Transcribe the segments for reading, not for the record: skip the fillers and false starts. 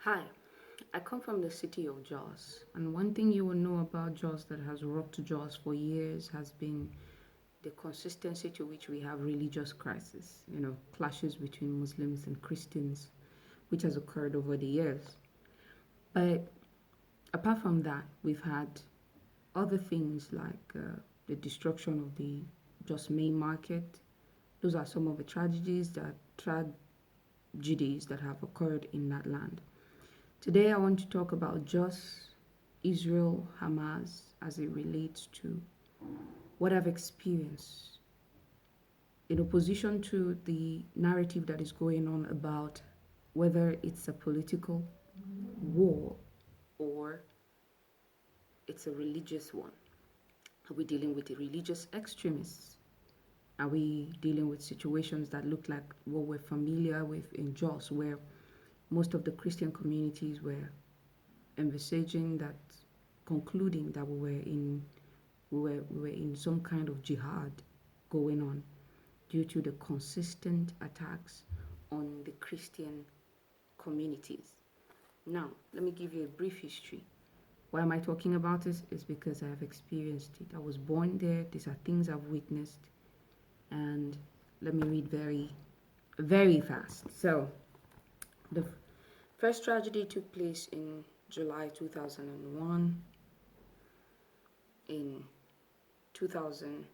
Hi, I come from the city of Jos, and one thing you will know about Jos that has rocked Jos for years has been the consistency to which we have religious crisis, clashes between Muslims and Christians, which has occurred over the years. But apart from that, we've had other things like the destruction of the Jos main market. Those are some of the tragedies that have occurred in that land. Today, I want to talk about just Israel, Hamas, as it relates to what I've experienced in opposition to the narrative that is going on about whether it's a political war or it's a religious one. Are we dealing with the religious extremists? Are we dealing with situations that look like what we're familiar with in Jos, where most of the Christian communities were envisaging that, concluding that we were in some kind of jihad going on due to the consistent attacks on the Christian communities. Now, let me give you a brief history. Why am I talking about this? Is because I have experienced it. I was born there. These are things I've witnessed. And let me read very, very fast. So, the first tragedy took place in July 2001. In 2000,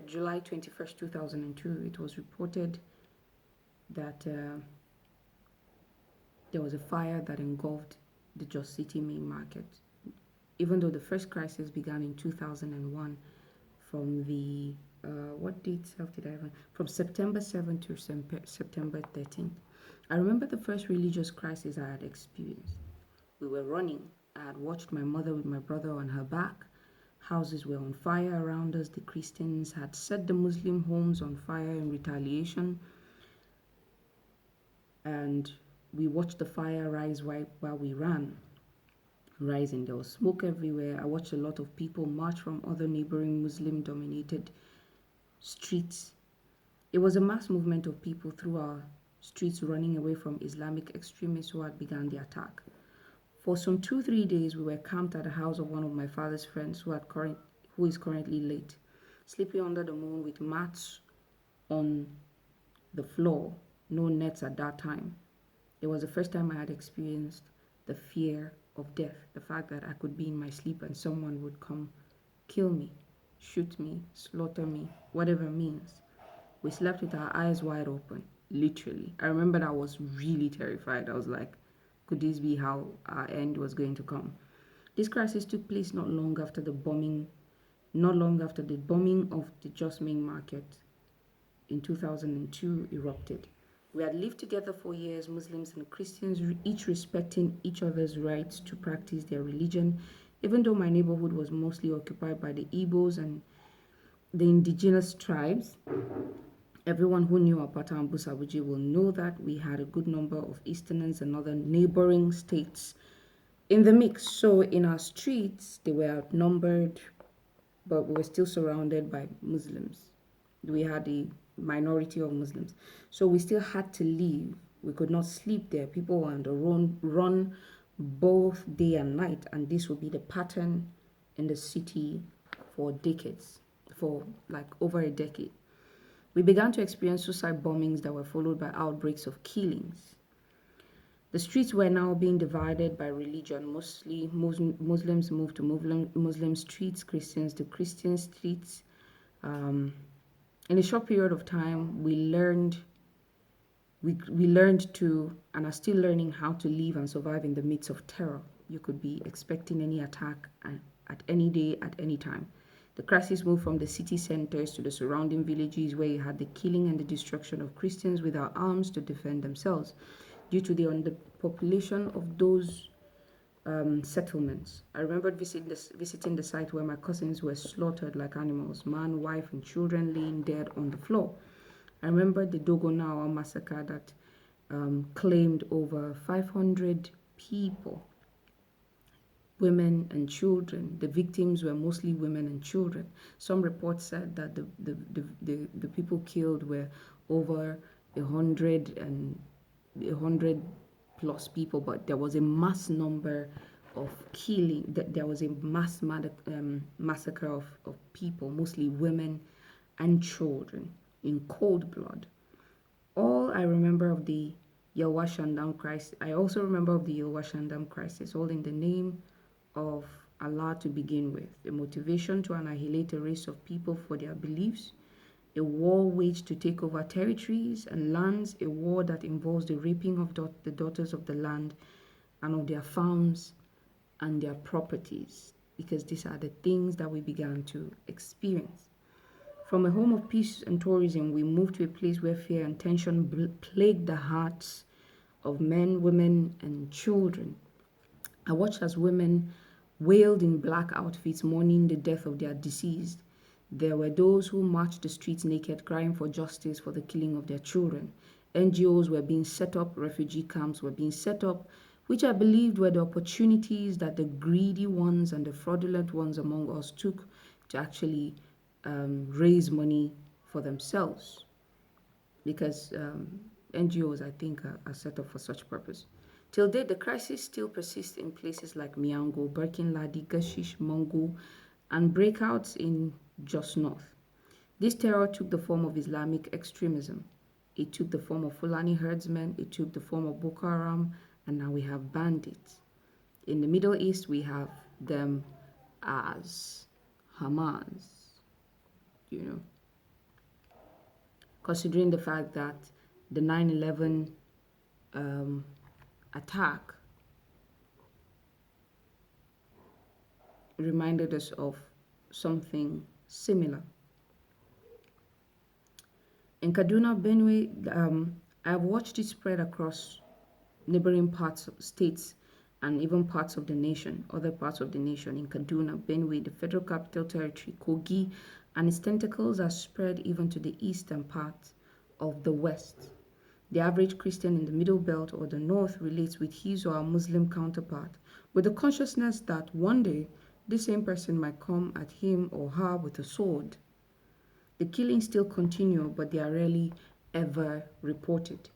July 21st, 2002, it was reported that there was a fire that engulfed the Jos City main market. Even though the first crisis began in 2001, from the what date did I have? From September 7th to September 13th. I remember the first religious crisis I had experienced. We were running. I had watched my mother with my brother on her back. Houses were on fire around us. The Christians had set the Muslim homes on fire in retaliation. And we watched the fire rise while we ran. Rising, there was smoke everywhere. I watched a lot of people march from other neighboring Muslim dominated streets. It was a mass movement of people through our streets running away from Islamic extremists who had begun the attack. For some 2-3 days, we were camped at the house of one of my father's friends who is currently late, sleeping under the moon with mats on the floor, no nets at that time. It was the first time I had experienced the fear of death, the fact that I could be in my sleep and someone would come kill me, shoot me, slaughter me, whatever means. We slept with our eyes wide open, literally. I remember that I was really terrified. I was like, could this be how our end was going to come? This crisis took place not long after the bombing of the Jos main market in 2002 erupted. We had lived together for years, Muslims and Christians, each respecting each other's rights to practice their religion, even though my neighborhood was mostly occupied by the Igbos and the indigenous tribes. Everyone who knew Apata and Busabuji will know that we had a good number of Easterners and other neighboring states in the mix. So in our streets, they were outnumbered, but we were still surrounded by Muslims. We had a minority of Muslims. So we still had to leave. We could not sleep there. People were on the run both day and night, and this would be the pattern in the city for decades, for like over a decade. We began to experience suicide bombings that were followed by outbreaks of killings. The streets were now being divided by religion. Mostly Muslims moved to Muslim streets, Christians to Christian streets. In a short period of time, we learned to and are still learning how to live and survive in the midst of terror. You could be expecting any attack at any day, at any time. The crisis moved from the city centers to the surrounding villages where you had the killing and the destruction of Christians without arms to defend themselves due to the underpopulation of those settlements. I remembered visiting the site where my cousins were slaughtered like animals, man, wife, and children laying dead on the floor. I remember the Dogonawa massacre that claimed over 500 people, women and children. The victims were mostly women and children. Some reports said that the people killed were over 100 and 100 plus people, but there was a mass number of killing. There was a massacre of people, mostly women and children, in cold blood. All I remember of the Yelwa Shandam crisis, I also remember of the Yelwa Shandam crisis, all in the name of Allah to begin with, a motivation to annihilate a race of people for their beliefs, a war waged to take over territories and lands, a war that involves the raping of the daughters of the land and of their farms and their properties, because these are the things that we began to experience. From a home of peace and tourism, we moved to a place where fear and tension plagued the hearts of men, women, and children. I watched as women wailed in black outfits mourning the death of their deceased. There were those who marched the streets naked, crying for justice for the killing of their children. NGOs were being set up, refugee camps were being set up, which I believed were the opportunities that the greedy ones and the fraudulent ones among us took to actually raise money for themselves. Because NGOs, I think, are set up for such purpose. Till date, the crisis still persists in places like Miango, Birkin-Ladi, Gashish, Mongo, and breakouts in Jos North. This terror took the form of Islamic extremism. It took the form of Fulani herdsmen, it took the form of Boko Haram, and now we have bandits. In the Middle East, we have them as Hamas, considering the fact that the 9/11 attack reminded us of something similar. In Kaduna, Benue, I've watched it spread across neighboring parts of states and even parts of the nation, other parts of the nation. In Kaduna, Benue, the Federal Capital Territory, Kogi, and its tentacles are spread even to the eastern part of the West. The average Christian in the Middle Belt or the North relates with his or her Muslim counterpart, with the consciousness that one day this same person might come at him or her with a sword. The killings still continue, but they are rarely ever reported.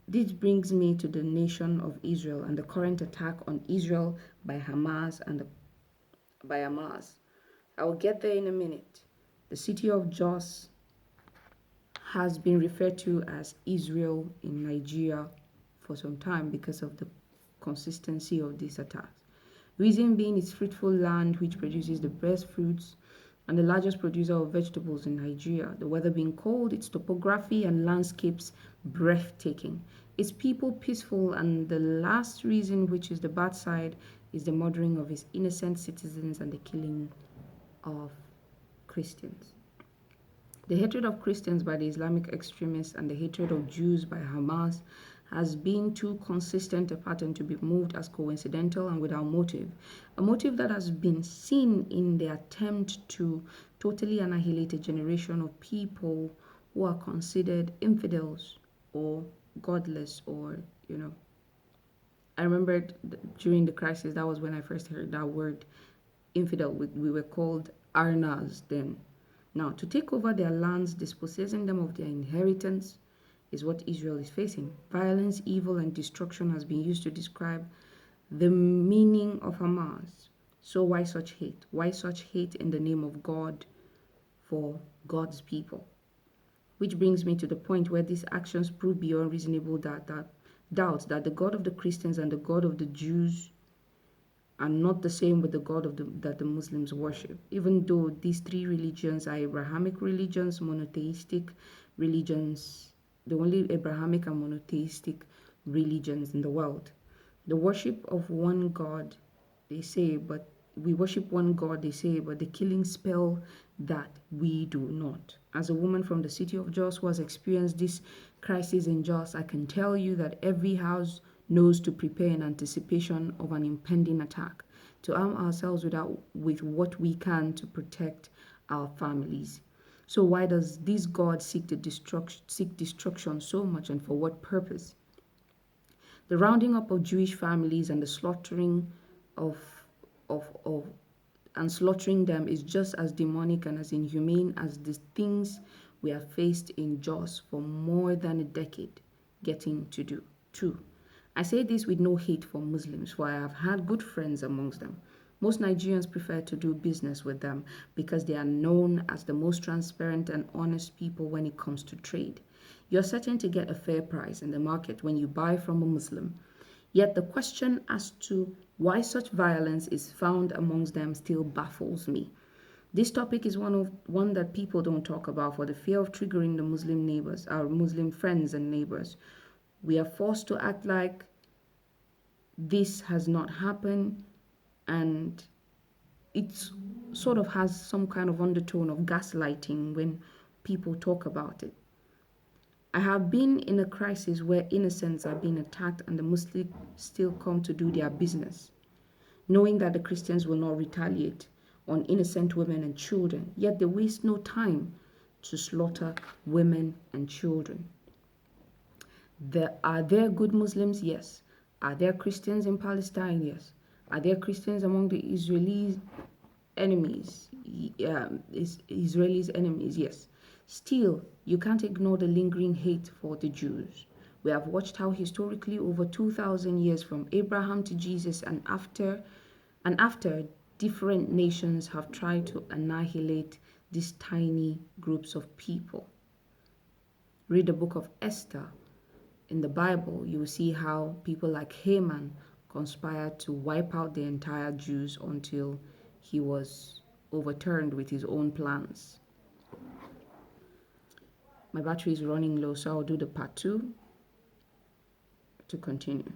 This brings me to the nation of Israel and the current attack on Israel by Hamas I will get there in a minute. The city of Jos has been referred to as Israel in Nigeria for some time because of the consistency of these attacks. Reason being its fruitful land, which produces the best fruits and the largest producer of vegetables in Nigeria. The weather being cold, its topography and landscapes breathtaking. Its people peaceful, and the last reason, which is the bad side, is the murdering of its innocent citizens and the killing of Christians. The hatred of Christians by the Islamic extremists and the hatred of Jews by Hamas has been too consistent a pattern to be moved as coincidental and without motive. A motive that has been seen in the attempt to totally annihilate a generation of people who are considered infidels or godless I remember during the crisis, that was when I first heard that word, infidel. We were called Arnas then. Now, to take over their lands, dispossessing them of their inheritance, is what Israel is facing. Violence, evil, and destruction has been used to describe the meaning of Hamas. So why such hate? Why such hate in the name of God for God's people? Which brings me to the point where these actions prove beyond reasonable doubt that the God of the Christians and the God of the Jews are not the same with the God that the Muslims worship. Even though these three religions are Abrahamic religions, monotheistic religions, the only Abrahamic and monotheistic religions in the world. The worship of one God, they say, but we worship one God, they say, but the killing spell that we do not. As a woman from the city of Jos who has experienced this crisis in Jos, I can tell you that every house knows to prepare in anticipation of an impending attack, to arm ourselves with what we can to protect our families. So why does this God seek destruction so much, and for what purpose? The rounding up of Jewish families and the slaughtering and slaughtering them is just as demonic and as inhumane as the things we have faced in Jos for more than a decade getting to do too. I say this with no hate for Muslims, for I have had good friends amongst them. Most Nigerians prefer to do business with them because they are known as the most transparent and honest people when it comes to trade. You're certain to get a fair price in the market when you buy from a Muslim. Yet the question as to why such violence is found amongst them still baffles me. This topic is one that people don't talk about for the fear of triggering the Muslim neighbors, our Muslim friends and neighbors. We are forced to act like this has not happened, and it sort of has some kind of undertone of gaslighting when people talk about it. I have been in a crisis where innocents are being attacked and the Muslims still come to do their business, knowing that the Christians will not retaliate on innocent women and children, yet they waste no time to slaughter women and children. Are there good Muslims? Yes. Are there Christians in Palestine? Yes. Are there Christians among the Israelis enemies? Israelis enemies? Yes. Still, you can't ignore the lingering hate for the Jews. We have watched how historically over 2,000 years from Abraham to Jesus and after different nations have tried to annihilate these tiny groups of people. Read the book of Esther. In the Bible, you will see how people like Haman conspired to wipe out the entire Jews until he was overturned with his own plans. My battery is running low, so I'll do the part 2 to continue.